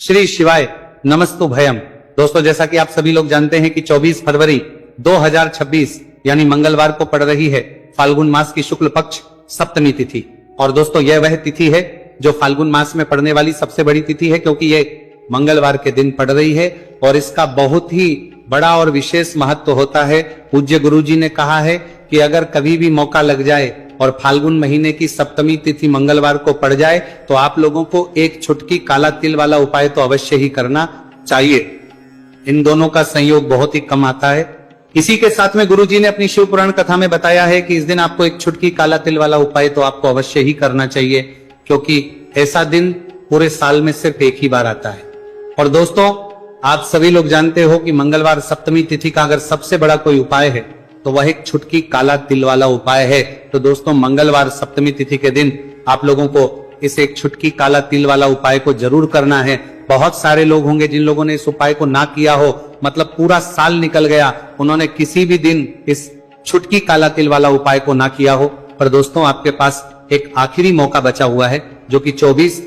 श्री शिवाय नमस्तु भयम। दोस्तों, जैसा कि आप सभी लोग जानते हैं कि 24 फरवरी 2026 यानी मंगलवार को पड़ रही है फाल्गुन मास की शुक्ल पक्ष सप्तमी तिथि। और दोस्तों, यह वह तिथि है जो फाल्गुन मास में पड़ने वाली सबसे बड़ी तिथि है, क्योंकि ये मंगलवार के दिन पड़ रही है और इसका बहुत ही बड़ा और विशेष महत्व होता है। पूज्य गुरुजी ने कहा है कि अगर कभी भी मौका लग जाए और फाल्गुन महीने की सप्तमी तिथि मंगलवार को पड़ जाए तो आप लोगों को एक छुटकी काला तिल वाला उपाय तो अवश्य ही करना चाहिए। इन दोनों का संयोग बहुत ही कम आता है। इसी के साथ में गुरुजी ने अपनी शिव पुराण कथा में बताया है कि इस दिन आपको एक छुटकी काला तिल वाला उपाय तो आपको अवश्य ही करना चाहिए, क्योंकि ऐसा दिन पूरे साल में सिर्फ एक ही बार आता है। और दोस्तों, आप सभी लोग जानते हो कि मंगलवार सप्तमी तिथि का अगर सबसे बड़ा कोई उपाय है तो वह एक छुटकी काला तिल वाला उपाय है। तो दोस्तों, मंगलवार सप्तमी तिथि के दिन आप लोगों को इस एक छुटकी काला तिल वाला उपाय को जरूर करना है। बहुत सारे लोग होंगे जिन लोगों ने इस उपाय को ना किया हो, मतलब पूरा साल निकल गया, उन्होंने किसी भी दिन इस छुटकी काला तिल वाला उपाय को ना किया हो। पर दोस्तों, आपके पास एक आखिरी मौका बचा हुआ है, जो कि 24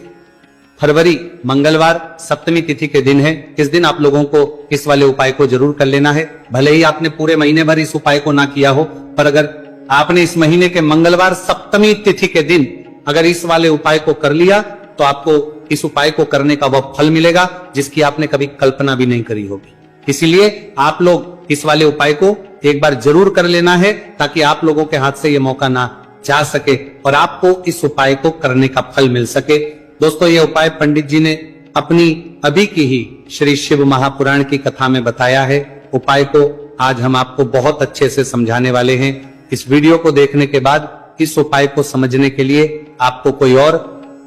फरवरी मंगलवार सप्तमी तिथि के दिन है। इस दिन आप लोगों को इस वाले उपाय को जरूर कर लेना है। भले ही आपने पूरे महीने भर इस उपाय को ना किया हो, पर अगर आपने इस महीने के मंगलवार सप्तमी तिथि के दिन अगर इस वाले उपाय को कर लिया तो आपको इस उपाय को करने का वह फल मिलेगा जिसकी आपने कभी कल्पना भी नहीं करी होगी। इसीलिए आप लोग इस वाले उपाय को एक बार जरूर कर लेना है, ताकि आप लोगों के हाथ से यह मौका ना जा सके और आपको इस उपाय को करने का फल मिल सके। दोस्तों, ये उपाय पंडित जी ने अपनी अभी की ही श्री शिव महापुराण की कथा में बताया है। उपाय को आज हम आपको बहुत अच्छे से समझाने वाले हैं। इस वीडियो को देखने के बाद इस उपाय को समझने के लिए आपको कोई और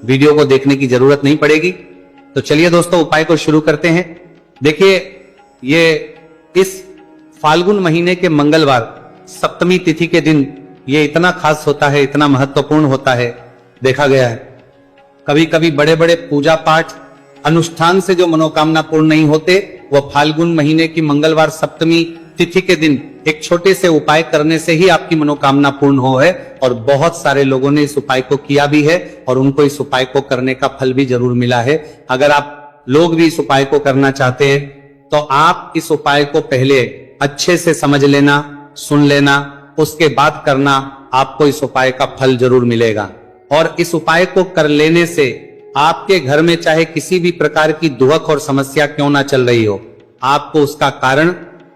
वीडियो को देखने की जरूरत नहीं पड़ेगी। तो चलिए दोस्तों, उपाय को शुरू करते हैं। देखिए, ये इस फाल्गुन महीने के मंगलवार सप्तमी तिथि के दिन ये इतना खास होता है, इतना महत्वपूर्ण होता है। देखा गया है कभी कभी बड़े बड़े पूजा पाठ अनुष्ठान से जो मनोकामना पूर्ण नहीं होते, वह फाल्गुन महीने की मंगलवार सप्तमी तिथि के दिन एक छोटे से उपाय करने से ही आपकी मनोकामना पूर्ण हो है। और बहुत सारे लोगों ने इस उपाय को किया भी है और उनको इस उपाय को करने का फल भी जरूर मिला है। अगर आप लोग भी इस उपाय को करना चाहते हैं तो आप इस उपाय को पहले अच्छे से समझ लेना, सुन लेना, उसके बाद करना, आपको इस उपाय का फल जरूर मिलेगा। और इस उपाय को कर लेने से आपके घर में चाहे किसी भी प्रकार की दुख और समस्या क्यों ना चल रही हो, आपको उसका कारण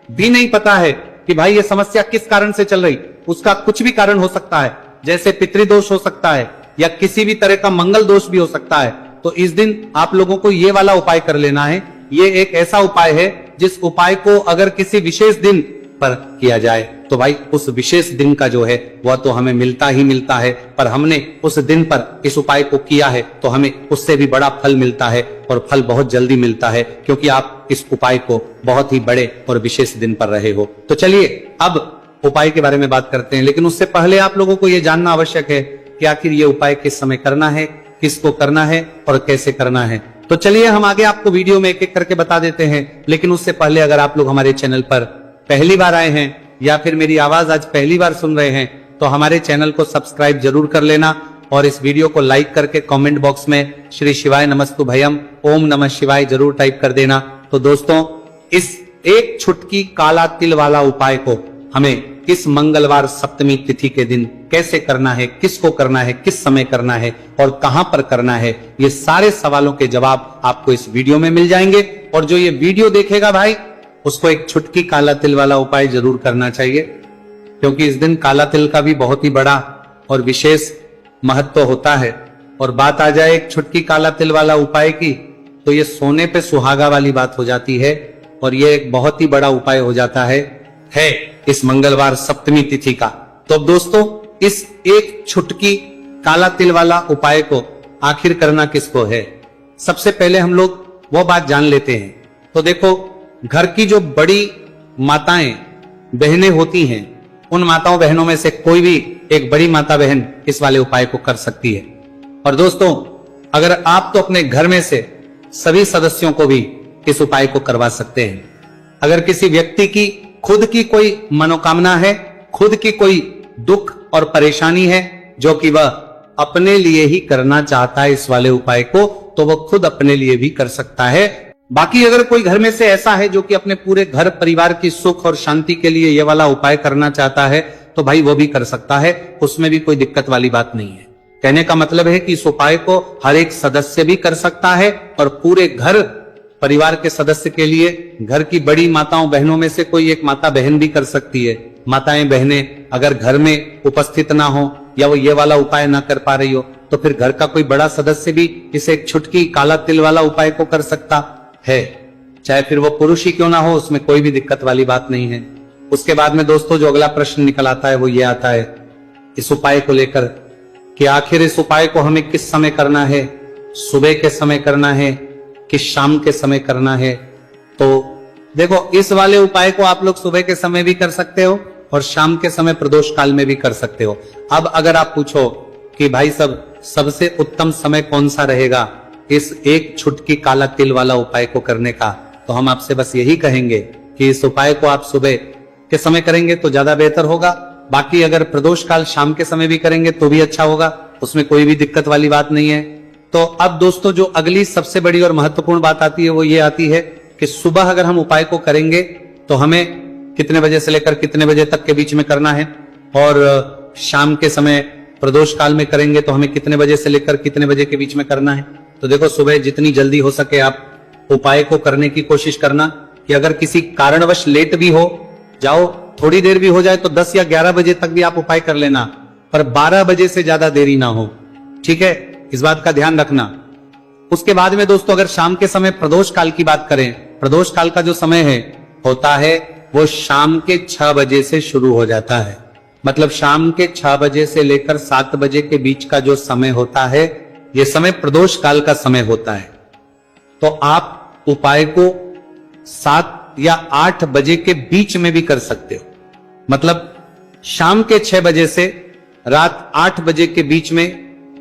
भी नहीं पता है कि भाई ये समस्या किस कारण से चल रही, उसका कुछ भी कारण हो सकता है। जैसे पितृदोष हो सकता है या किसी भी तरह का मंगल दोष भी हो सकता है। तो इस दिन आप लोगों को ये वाला उपाय कर लेना है। ये एक ऐसा उपाय है जिस उपाय को अगर किसी विशेष दिन पर किया जाए तो भाई उस विशेष दिन का जो है वह तो हमें मिलता ही मिलता है। पर हमने उस दिन पर इस उपाय को किया है तो हमें उससे भी बड़ा फल मिलता है, और फल बहुत जल्दी मिलता है, क्योंकि आप इस उपाय को बहुत ही बड़े और विशेष दिन पर रहे हो। तो चलिए अब उपाय के बारे में बात करते हैं, लेकिन उससे पहले आप लोगों को यह जानना आवश्यक है कि आखिर ये उपाय किस समय करना है, किसको करना है और कैसे करना है। तो चलिए हम आगे आपको वीडियो में एक एक करके बता देते हैं। लेकिन उससे पहले अगर आप लोग हमारे चैनल पर पहली बार आए हैं या फिर मेरी आवाज आज पहली बार सुन रहे हैं तो हमारे चैनल को सब्सक्राइब जरूर कर लेना और इस वीडियो को लाइक करके कमेंट बॉक्स में श्री शिवाय नमस्तु भयम ओम नमः शिवाय जरूर टाइप कर देना। तो दोस्तों, इस एक छुटकी काला तिल वाला उपाय को हमें इस मंगलवार सप्तमी तिथि के दिन कैसे करना है, किसको करना है, किस समय करना है और कहां पर करना है, ये सारे सवालों के जवाब आपको इस वीडियो में मिल जाएंगे। और जो ये वीडियो देखेगा भाई, उसको एक छुटकी काला तिल वाला उपाय जरूर करना चाहिए, क्योंकि इस दिन काला तिल का भी बहुत ही बड़ा और विशेष महत्व होता है। और बात आ जाए एक छुटकी काला तिल वाला उपाय की, तो ये सोने पे सुहागा वाली बात हो जाती है और ये एक बहुत ही बड़ा उपाय हो जाता है इस मंगलवार सप्तमी तिथि का। तो दोस्तों, इस एक छुटकी काला तिल वाला उपाय को आखिर करना किसको है, सबसे पहले हम लोग वो बात जान लेते हैं। तो देखो, घर की जो बड़ी माताएं बहनें होती हैं, उन माताओं बहनों में से कोई भी एक बड़ी माता बहन इस वाले उपाय को कर सकती है। और दोस्तों, अगर आप तो अपने घर में से सभी सदस्यों को भी इस उपाय को करवा सकते हैं। अगर किसी व्यक्ति की खुद की कोई मनोकामना है, खुद की कोई दुख और परेशानी है जो कि वह अपने लिए ही करना चाहता है इस वाले उपाय को, तो वो खुद अपने लिए भी कर सकता है। बाकी अगर कोई घर में से ऐसा है जो कि अपने पूरे घर परिवार की सुख और शांति के लिए ये वाला उपाय करना चाहता है, तो भाई वो भी कर सकता है, उसमें भी कोई दिक्कत वाली बात नहीं है। कहने का मतलब है कि इस उपाय को हर एक सदस्य भी कर सकता है और पूरे घर परिवार के सदस्य के लिए घर की बड़ी माताओं बहनों में से कोई एक माता बहन भी कर सकती है। माताएं बहनें अगर घर में उपस्थित ना हो या वो ये वाला उपाय ना कर पा रही हो, तो फिर घर का कोई बड़ा सदस्य भी इसे एक छुटकी काला तिल वाला उपाय को कर सकता है, चाहे फिर वो पुरुष ही क्यों ना हो, उसमें कोई भी दिक्कत वाली बात नहीं है। उसके बाद में दोस्तों जो अगला प्रश्न निकल आता है वो ये आता है इस उपाय को लेकर कि आखिर इस उपाय को हमें किस समय करना है, सुबह के समय करना है कि शाम के समय करना है। तो देखो, इस वाले उपाय को आप लोग सुबह के समय भी कर सकते हो और शाम के समय प्रदोष काल में भी कर सकते हो। अब अगर आप पूछो कि भाई सबसे उत्तम समय कौन सा रहेगा इस एक छुटकी काला तिल वाला उपाय को करने का, तो हम आपसे बस यही कहेंगे कि इस उपाय को आप सुबह के समय करेंगे तो ज्यादा बेहतर होगा। बाकी अगर प्रदोष काल शाम के समय भी करेंगे तो भी अच्छा होगा, उसमें कोई भी दिक्कत वाली बात नहीं है। तो अब दोस्तों जो अगली सबसे बड़ी और महत्वपूर्ण बात आती है वो ये आती है कि सुबह अगर हम उपाय को करेंगे तो हमें कितने बजे से लेकर कितने बजे तक के बीच में करना है, और शाम के समय प्रदोष काल में करेंगे तो हमें कितने बजे से लेकर कितने बजे के बीच में करना है। तो देखो, सुबह जितनी जल्दी हो सके आप उपाय को करने की कोशिश करना कि अगर किसी कारणवश लेट भी हो जाओ, थोड़ी देर भी हो जाए तो 10 या 11 बजे तक भी आप उपाय कर लेना, पर 12 बजे से ज्यादा देरी ना हो, ठीक है, इस बात का ध्यान रखना। उसके बाद में दोस्तों अगर शाम के समय प्रदोष काल की बात करें, प्रदोष काल का जो समय है होता है वो शाम के 6 बजे से शुरू हो जाता है। मतलब शाम के 6 बजे से लेकर 7 बजे के बीच का जो समय होता है ये समय प्रदोष काल का समय होता है। तो आप उपाय को 7 या 8 बजे के बीच में भी कर सकते हो। मतलब शाम के 6 बजे से रात 8 बजे के बीच में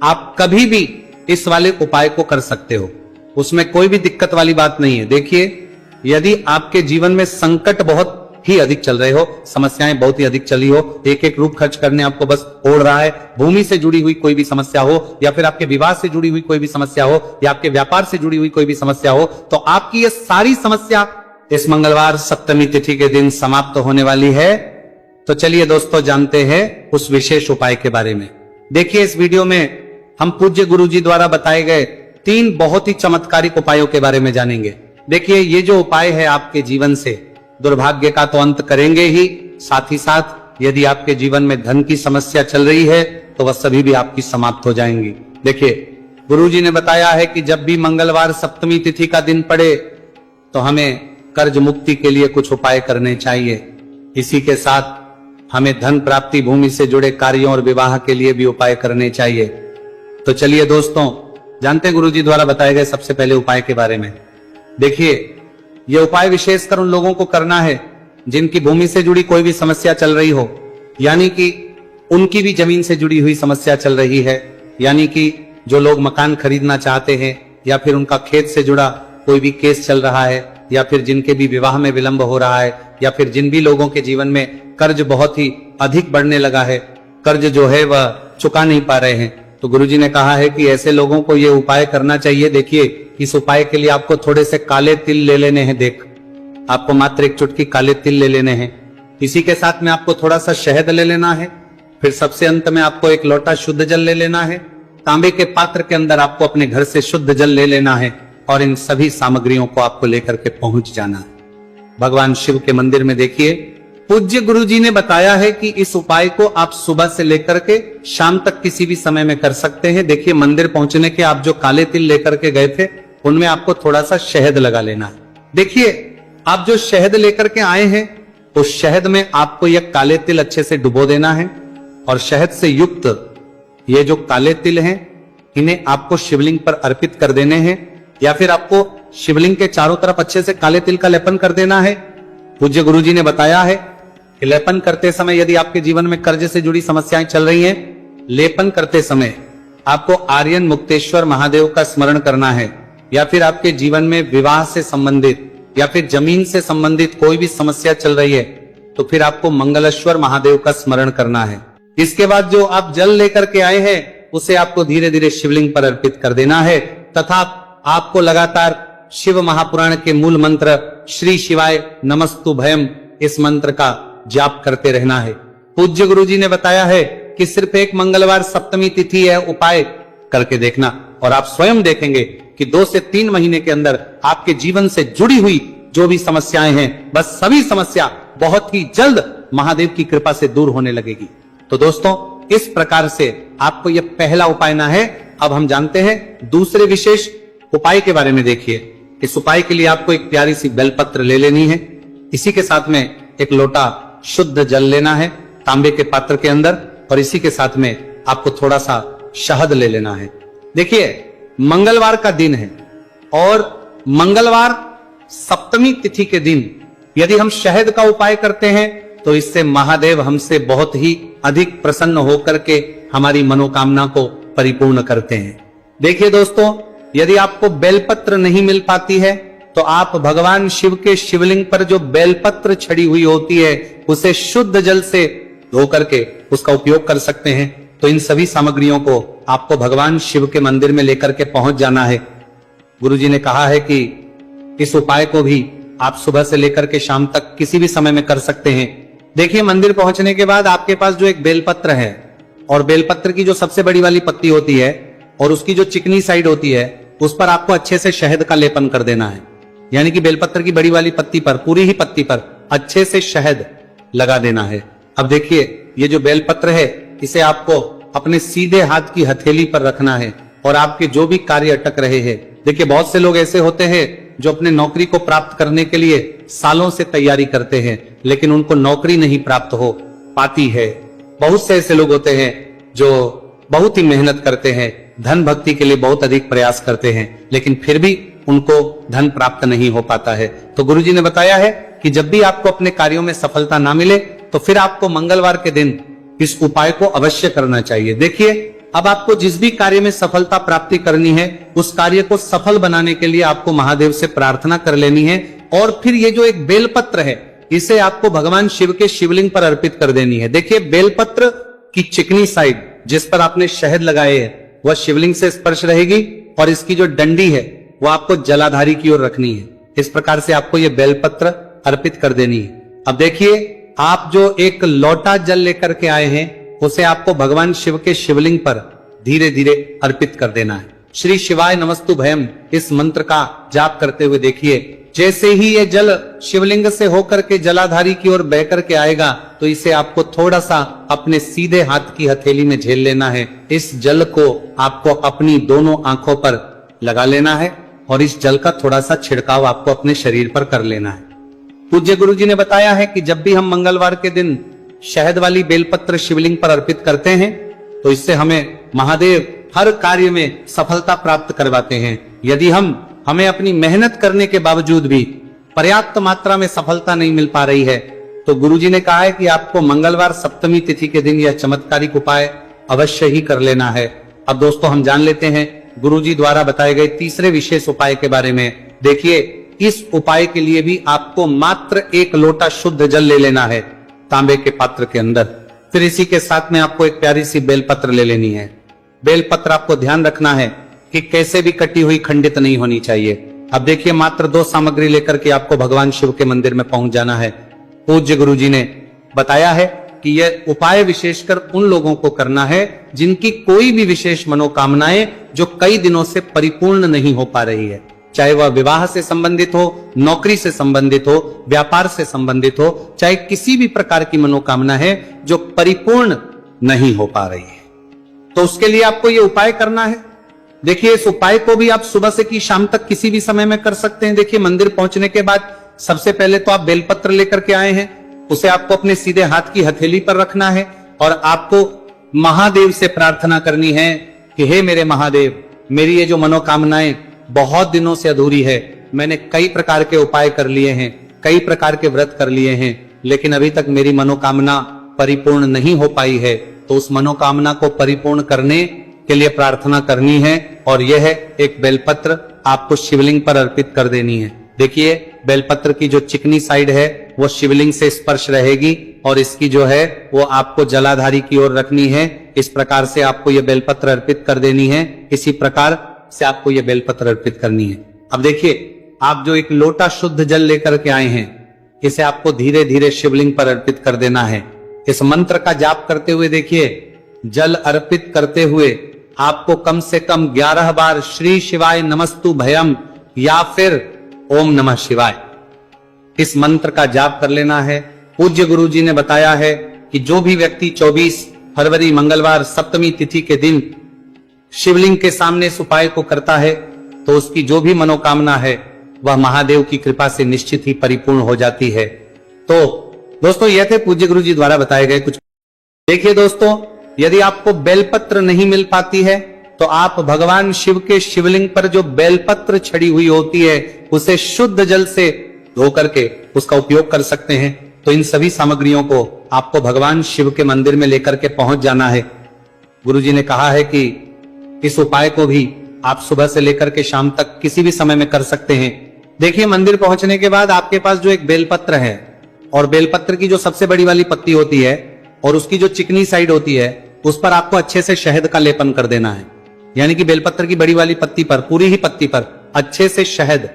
आप कभी भी इस वाले उपाय को कर सकते हो, उसमें कोई भी दिक्कत वाली बात नहीं है। देखिए, यदि आपके जीवन में संकट बहुत ही अधिक चल रहे हो, समस्याएं बहुत ही अधिक चली हो, एक एक रूप खर्च करने आपको बस ओढ़ रहा है, भूमि से जुड़ी हुई कोई भी समस्या हो या फिर आपके विवाह से जुड़ी हुई कोई भी समस्या हो या आपके व्यापार से जुड़ी हुई कोई भी समस्या हो, तो आपकी ये सारी समस्या इस मंगलवार सप्तमी तिथि के दिन समाप्त होने वाली है। तो चलिए दोस्तों जानते हैं उस विशेष उपाय के बारे में। देखिए, इस वीडियो में हम पूज्य गुरुजी द्वारा बताए गए 3 बहुत ही चमत्कारिक उपायों के बारे में जानेंगे। देखिए, ये जो उपाय है आपके जीवन से दुर्भाग्य का तो अंत करेंगे ही, साथ ही साथ यदि आपके जीवन में धन की समस्या चल रही है तो वह सभी भी आपकी समाप्त हो जाएंगी। देखिए, गुरुजी ने बताया है कि जब भी मंगलवार सप्तमी तिथि का दिन पड़े तो हमें कर्ज मुक्ति के लिए कुछ उपाय करने चाहिए। इसी के साथ हमें धन प्राप्ति, भूमि से जुड़े कार्यों और विवाह के लिए भी उपाय करने चाहिए। तो चलिए दोस्तों जानते हैं गुरुजी द्वारा बताए गए सबसे पहले उपाय के बारे में। देखिए, यह उपाय विशेषकर उन लोगों को करना है जिनकी भूमि से जुड़ी कोई भी समस्या चल रही हो, यानी कि उनकी भी जमीन से जुड़ी हुई समस्या चल रही है, यानी कि जो लोग मकान खरीदना चाहते हैं या फिर उनका खेत से जुड़ा कोई भी केस चल रहा है, या फिर जिनके भी विवाह में विलंब हो रहा है, या फिर जिन भी लोगों के जीवन में कर्ज बहुत ही अधिक बढ़ने लगा है, कर्ज जो है वह चुका नहीं पा रहे हैं, तो गुरुजी ने कहा है कि ऐसे लोगों को यह उपाय करना चाहिए। देखिए, इस उपाय के लिए आपको थोड़े से काले तिल ले लेने हैं। देख, आपको मात्र एक चुटकी काले तिल ले लेने हैं। इसी के साथ में आपको थोड़ा सा शहद ले लेना है। फिर सबसे अंत में आपको एक लोटा शुद्ध जल ले लेना है। तांबे के पात्र के अंदर आपको अपने घर से शुद्ध जल ले लेना है और इन सभी सामग्रियों को आपको लेकर के पहुंच जाना है भगवान शिव के मंदिर में। देखिए, पूज्य गुरुजी ने बताया है कि इस उपाय को आप सुबह से लेकर के शाम तक किसी भी समय में कर सकते हैं। देखिए, मंदिर पहुंचने के आप जो काले तिल लेकर के गए थे उनमें आपको थोड़ा सा शहद लगा लेना है। देखिए, आप जो शहद लेकर के आए हैं उस शहद में आपको यह काले तिल अच्छे से डुबो देना है और शहद से युक्त ये जो काले तिल हैं इन्हें आपको शिवलिंग पर अर्पित कर देने हैं, या फिर आपको शिवलिंग के चारों तरफ अच्छे से काले तिल का लेपन कर देना है। पूज्य गुरुजी ने बताया है कि लेपन करते समय यदि आपके जीवन में कर्ज से जुड़ी समस्याएं चल रही हैं, लेपन करते समय आपको आर्यन मुक्तेश्वर महादेव का स्मरण करना है, या फिर आपके जीवन में विवाह से संबंधित या फिर जमीन से संबंधित कोई भी समस्या चल रही है तो फिर आपको मंगलेश्वर महादेव का स्मरण करना है। इसके बाद जो आप जल लेकर के आए हैं उसे आपको धीरे धीरे शिवलिंग पर अर्पित कर देना है तथा आपको लगातार शिव महापुराण के मूल मंत्र श्री शिवाय नमस्तु भयम इस मंत्र का जाप करते रहना है। पूज्य गुरु जी ने बताया है कि सिर्फ एक मंगलवार सप्तमी तिथि है, उपाय करके देखना और आप स्वयं देखेंगे कि 2 से 3 महीने के अंदर आपके जीवन से जुड़ी हुई जो भी समस्याएं हैं, बस सभी समस्या बहुत ही जल्द महादेव की कृपा से दूर होने लगेगी। तो दोस्तों, इस प्रकार से आपको यह पहला उपाय ना है। अब हम जानते हैं दूसरे विशेष उपाय के बारे में। देखिए, इस उपाय के लिए आपको एक प्यारी सी बेलपत्र ले लेनी है। इसी के साथ में एक लोटा शुद्ध जल लेना है तांबे के पात्र के अंदर, और इसी के साथ में आपको थोड़ा सा शहद ले लेना है। देखिए, मंगलवार का दिन है और मंगलवार सप्तमी तिथि के दिन यदि हम शहद का उपाय करते हैं तो इससे महादेव हमसे बहुत ही अधिक प्रसन्न होकर के हमारी मनोकामना को परिपूर्ण करते हैं। देखिए दोस्तों, यदि आपको बेलपत्र नहीं मिल पाती है तो आप भगवान शिव के शिवलिंग पर जो बेलपत्र छड़ी हुई होती है उसे शुद्ध जल से धो करके उसका उपयोग कर सकते हैं। तो इन सभी सामग्रियों को आपको भगवान शिव के मंदिर में लेकर के पहुंच जाना है। गुरुजी ने कहा है कि इस उपाय को भी आप सुबह से लेकर के शाम तक किसी भी समय में कर सकते हैं। देखिए, मंदिर पहुंचने के बाद आपके पास जो एक बेलपत्र है और बेलपत्र की जो सबसे बड़ी वाली पत्ती होती है और उसकी जो चिकनी साइड होती है उस पर आपको अच्छे से शहद का लेपन कर देना है। यानी कि बेलपत्र की बड़ी वाली पत्ती पर, पूरी ही पत्ती पर अच्छे से शहद लगा देना है। अब देखिए, ये जो बेलपत्र है इसे आपको अपने सीधे हाथ की हथेली पर रखना है और आपके जो भी कार्य अटक रहे हैं। देखिए, बहुत से लोग ऐसे होते हैं जो अपने नौकरी को प्राप्त करने के लिए सालों से तैयारी करते हैं लेकिन उनको नौकरी नहीं प्राप्त हो पाती है। बहुत से ऐसे लोग होते हैं जो बहुत ही मेहनत करते हैं, धन भक्ति के लिए बहुत अधिक प्रयास करते हैं लेकिन फिर भी उनको धन प्राप्त नहीं हो पाता है। तो गुरुजी ने बताया है कि जब भी आपको अपने कार्यों में सफलता ना मिले तो फिर आपको मंगलवार के दिन इस उपाय को अवश्य करना चाहिए। देखिए, अब आपको जिस भी कार्य में सफलता प्राप्ति करनी है उस कार्य को सफल बनाने के लिए आपको महादेव से प्रार्थना कर लेनी है और फिर ये जो एक बेलपत्र है इसे आपको भगवान शिव के शिवलिंग पर अर्पित कर देनी है। देखिए, बेलपत्र की चिकनी साइड जिस पर आपने शहद लगाए है वह शिवलिंग से स्पर्श रहेगी और इसकी जो डंडी है वो आपको जलाधारी की ओर रखनी है। इस प्रकार से आपको ये बेलपत्र अर्पित कर देनी है। अब देखिए, आप जो एक लोटा जल लेकर के आए हैं उसे आपको भगवान शिव के शिवलिंग पर धीरे धीरे अर्पित कर देना है। श्री शिवाय नमस्तु भयम इस मंत्र का जाप करते हुए देखिए, जैसे ही ये जल शिवलिंग से होकर के जलाधारी की ओर बह करके आएगा तो इसे आपको थोड़ा सा अपने सीधे हाथ की हथेली में झेल लेना है। इस जल को आपको अपनी दोनों आंखों पर लगा लेना है और इस जल का थोड़ा सा छिड़काव आपको अपने शरीर पर कर लेना है। पूज्य गुरु जी ने बताया है कि जब भी हम मंगलवार के दिन शहद वाली बेलपत्र शिवलिंग पर अर्पित करते हैं तो इससे हमें महादेव हर कार्य में सफलता प्राप्त करवाते हैं। यदि हमें अपनी मेहनत करने के बावजूद भी पर्याप्त मात्रा में सफलता नहीं मिल पा रही है तो गुरुजी ने कहा है कि आपको मंगलवार सप्तमी तिथि के दिन यह चमत्कारिक उपाय अवश्य ही कर लेना है। अब दोस्तों, हम जान लेते हैं गुरुजी द्वारा बताए गए तीसरे विशेष उपाय के बारे में। देखिए, इस उपाय के लिए भी आपको मात्र 1 लोटा शुद्ध जल ले लेना है तांबे के पात्र के अंदर। फिर इसी के साथ में आपको एक प्यारी सी बेलपत्र ले लेनी है। बेलपत्र आपको ध्यान रखना है कि कैसे भी कटी हुई खंडित नहीं होनी चाहिए। अब देखिए, मात्र 2 सामग्री लेकर के आपको भगवान शिव के मंदिर में पहुंच जाना है। पूज्य गुरुजी ने बताया है कि यह उपाय विशेषकर उन लोगों को करना है जिनकी कोई भी विशेष मनोकामनाएं जो कई दिनों से परिपूर्ण नहीं हो पा रही है, चाहे वह विवाह से संबंधित हो, नौकरी से संबंधित हो, व्यापार से संबंधित हो, चाहे किसी भी प्रकार की मनोकामना है जो परिपूर्ण नहीं हो पा रही है, तो उसके लिए आपको यह उपाय करना है। देखिए, इस उपाय को भी आप सुबह से की शाम तक किसी भी समय में कर सकते हैं। देखिए, मंदिर पहुंचने के बाद सबसे पहले तो आप बेलपत्र लेकर के आए हैं, उसे आपको अपने सीधे हाथ की हथेली पर रखना है और आपको महादेव से प्रार्थना करनी है कि हे मेरे महादेव, मेरी ये जो मनोकामनाएं बहुत दिनों से अधूरी है, मैंने कई प्रकार के उपाय कर लिए हैं, कई प्रकार के व्रत कर लिए हैं, लेकिन अभी तक मेरी मनोकामना परिपूर्ण नहीं हो पाई है, तो उस मनोकामना को परिपूर्ण करने के लिए प्रार्थना करनी है और यह एक बेलपत्र आपको शिवलिंग पर अर्पित कर देनी है। देखिए, बेलपत्र की जो चिकनी साइड है वो शिवलिंग से स्पर्श रहेगी और इसकी जो है वो आपको जलाधारी की ओर रखनी है। इस प्रकार से आपको ये बेलपत्र अर्पित कर देनी है। इसी प्रकार से आपको यह बेलपत्र अर्पित करनी है। अब देखिए, आप जो एक लोटा शुद्ध जल लेकर के आए हैं, इसे आपको धीरे धीरे शिवलिंग पर अर्पित कर देना है। इस मंत्र का जाप करते हुए देखिए, जल अर्पित करते हुए आपको कम से कम 11 बार श्री शिवाय नमस्तु भयम या फिर ओम नमः शिवाय इस मंत्र का जाप कर लेना है। पूज्य गुरु जी ने बताया है कि जो भी व्यक्ति 24 फरवरी मंगलवार सप्तमी तिथि के दिन शिवलिंग के सामने इस उपाय को करता है तो उसकी जो भी मनोकामना है वह महादेव की कृपा से निश्चित ही परिपूर्ण हो जाती है। तो दोस्तों, यह थे पूज्य गुरु जी द्वारा बताए गए कुछ। देखिए दोस्तों, यदि आपको बेलपत्र नहीं मिल पाती है तो आप भगवान शिव के शिवलिंग पर जो बेलपत्र छड़ी हुई होती है उसे शुद्ध जल से धो करके उसका उपयोग कर सकते हैं। तो इन सभी सामग्रियों को आपको भगवान शिव के मंदिर में लेकर के पहुंच जाना है। गुरुजी ने कहा है कि इस उपाय को भी आप सुबह से लेकर के शाम तक किसी भी समय में कर सकते हैं। देखिए, मंदिर पहुंचने के बाद आपके पास जो एक बेलपत्र है और बेलपत्र की जो सबसे बड़ी वाली पत्ती होती है और उसकी जो चिकनी साइड होती है उस पर आपको अच्छे से शहद का लेपन कर देना है। यानी कि बेलपत्र की बड़ी वाली पत्ती पर, पूरी ही पत्ती पर अच्छे से शहद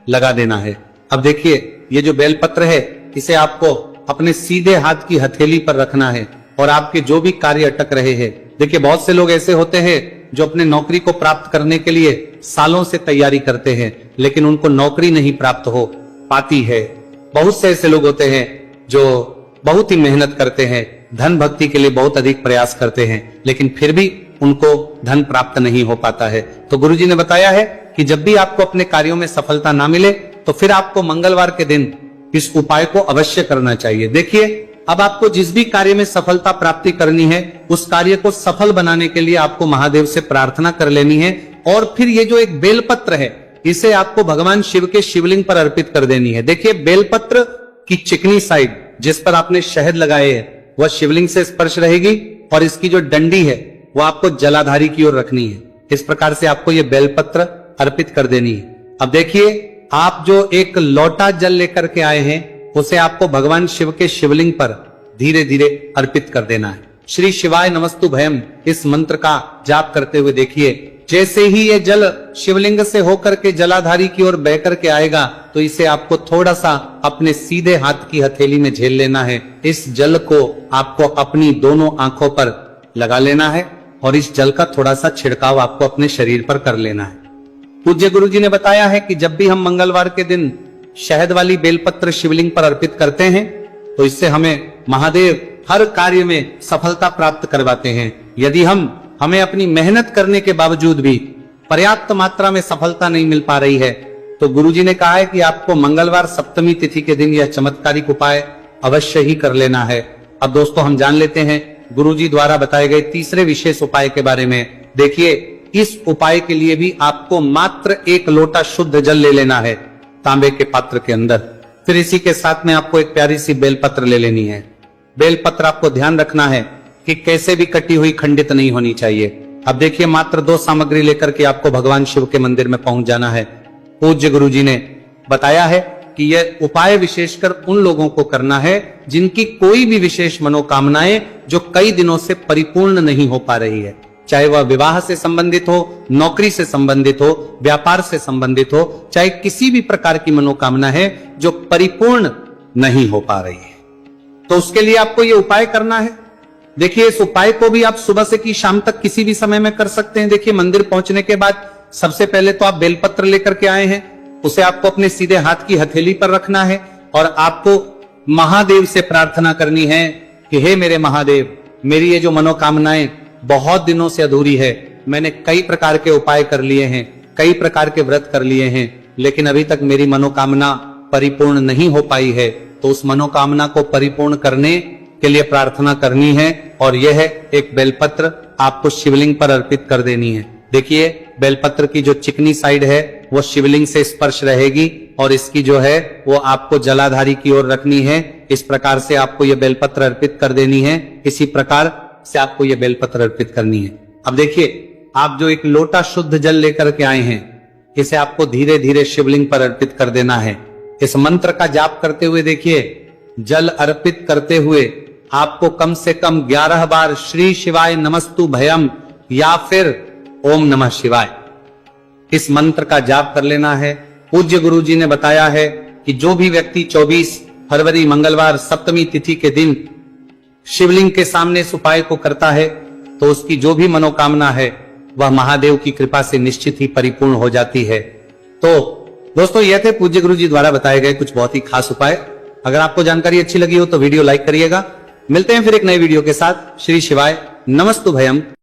लगा देना है। अब देखिए, ये जो बेलपत्र है इसे आपको अपने सीधे हाथ की हथेली पर रखना है और आपके जो भी कार्य अटक रहे हैं, देखिए बहुत से लोग ऐसे होते हैं जो अपने नौकरी को प्राप्त करने के लिए सालों से तैयारी करते हैं लेकिन उनको नौकरी नहीं प्राप्त हो पाती है। बहुत से ऐसे लोग होते हैं जो बहुत ही मेहनत करते हैं, धन भक्ति के लिए बहुत अधिक प्रयास करते हैं लेकिन फिर भी उनको धन प्राप्त नहीं हो पाता है। तो गुरुजी ने बताया है कि जब भी आपको अपने कार्यों में सफलता ना मिले तो फिर आपको मंगलवार के दिन इस उपाय को अवश्य करना चाहिए। देखिए, अब आपको जिस भी कार्य में सफलता प्राप्ति करनी है उस कार्य को सफल बनाने के लिए आपको महादेव से प्रार्थना कर लेनी है और फिर ये जो एक बेलपत्र है इसे आपको भगवान शिव के शिवलिंग पर अर्पित कर देनी है। देखिए, बेलपत्र की चिकनी साइड जिस पर आपने शहद लगाए है वह शिवलिंग से स्पर्श रहेगी और इसकी जो डंडी है वह आपको जलाधारी की ओर रखनी है। इस प्रकार से आपको यह बेलपत्र अर्पित कर देनी है। अब देखिए, आप जो एक लोटा जल लेकर के आए हैं उसे आपको भगवान शिव के शिवलिंग पर धीरे धीरे अर्पित कर देना है। श्री शिवाय नमस्तु भयम इस मंत्र का जाप करते हुए देखिए, जैसे ही ये जल शिवलिंग से होकर के जलाधारी की ओर बह करके आएगा तो इसे आपको थोड़ा सा अपने सीधे हाथ की हथेली में झेल लेना है। इस जल को आपको अपनी दोनों आंखों पर लगा लेना है और इस जल का थोड़ा सा छिड़काव आपको अपने शरीर पर कर लेना है। पूज्य गुरु जी ने बताया है कि जब भी हम मंगलवार के दिन शहद वाली बेलपत्र शिवलिंग पर अर्पित करते हैं तो इससे हमें महादेव हर कार्य में सफलता प्राप्त करवाते हैं। यदि हमें अपनी मेहनत करने के बावजूद भी पर्याप्त मात्रा में सफलता नहीं मिल पा रही है तो गुरुजी ने कहा है कि आपको मंगलवार सप्तमी तिथि के दिन यह चमत्कारिक उपाय अवश्य ही कर लेना है। अब दोस्तों, हम जान लेते हैं गुरुजी द्वारा बताए गए तीसरे विशेष उपाय के बारे में। देखिए, इस उपाय के लिए भी आपको मात्र एक लोटा शुद्ध जल ले लेना है तांबे के पात्र के अंदर। फिर इसी के साथ में आपको एक प्यारी सी बेलपत्र ले लेनी है। बेलपत्र आपको ध्यान रखना है कि कैसे भी कटी हुई खंडित नहीं होनी चाहिए। अब देखिए, मात्र 2 सामग्री लेकर के आपको भगवान शिव के मंदिर में पहुंच जाना है। पूज्य गुरुजी ने बताया है कि यह उपाय विशेषकर उन लोगों को करना है जिनकी कोई भी विशेष मनोकामनाएं जो कई दिनों से परिपूर्ण नहीं हो पा रही है, चाहे वह विवाह से संबंधित हो, नौकरी से संबंधित हो, व्यापार से संबंधित हो, चाहे किसी भी प्रकार की मनोकामना है जो परिपूर्ण नहीं हो पा रही है, तो उसके लिए आपको यह उपाय करना है। देखिए, इस उपाय को भी आप सुबह से की शाम तक किसी भी समय में कर सकते हैं। देखिए, मंदिर पहुंचने के बाद सबसे पहले तो आप बेलपत्र लेकर के आए हैं, उसे आपको अपने सीधे हाथ की हथेली पर रखना है और आपको महादेव से प्रार्थना करनी है कि हे मेरे महादेव, मेरी ये जो मनोकामनाएं बहुत दिनों से अधूरी है, मैंने कई प्रकार के उपाय कर लिए हैं, कई प्रकार के व्रत कर लिए हैं, लेकिन अभी तक मेरी मनोकामना परिपूर्ण नहीं हो पाई है, तो उस मनोकामना को परिपूर्ण करने के लिए प्रार्थना करनी है और यह एक बेलपत्र आपको शिवलिंग पर अर्पित कर देनी है। देखिए, बेलपत्र की जो चिकनी साइड है वो शिवलिंग से स्पर्श रहेगी और इसकी जो है वो आपको जलाधारी की ओर रखनी है। इस प्रकार से आपको यह बेलपत्र अर्पित कर देनी है। इसी प्रकार से आपको यह बेलपत्र अर्पित करनी है। अब देखिए, आप जो एक लोटा शुद्ध जल लेकर के आए हैं, इसे आपको धीरे धीरे शिवलिंग पर अर्पित कर देना है। इस मंत्र का जाप करते हुए देखिए, जल अर्पित करते हुए आपको कम से कम 11 बार श्री शिवाय नमस्तु भयम या फिर ओम नमः शिवाय इस मंत्र का जाप कर लेना है। पूज्य गुरु जी ने बताया है कि जो भी व्यक्ति 24 फरवरी मंगलवार सप्तमी तिथि के दिन शिवलिंग के सामने इस उपाय को करता है तो उसकी जो भी मनोकामना है वह महादेव की कृपा से निश्चित ही परिपूर्ण हो जाती है। तो दोस्तों यह थे पूज्य गुरु जी द्वारा बताए गए कुछ बहुत ही खास उपाय। अगर आपको जानकारी अच्छी लगी हो तो वीडियो लाइक करिएगा। मिलते हैं फिर एक नए वीडियो के साथ। श्री शिवाय नमस्तु भयम।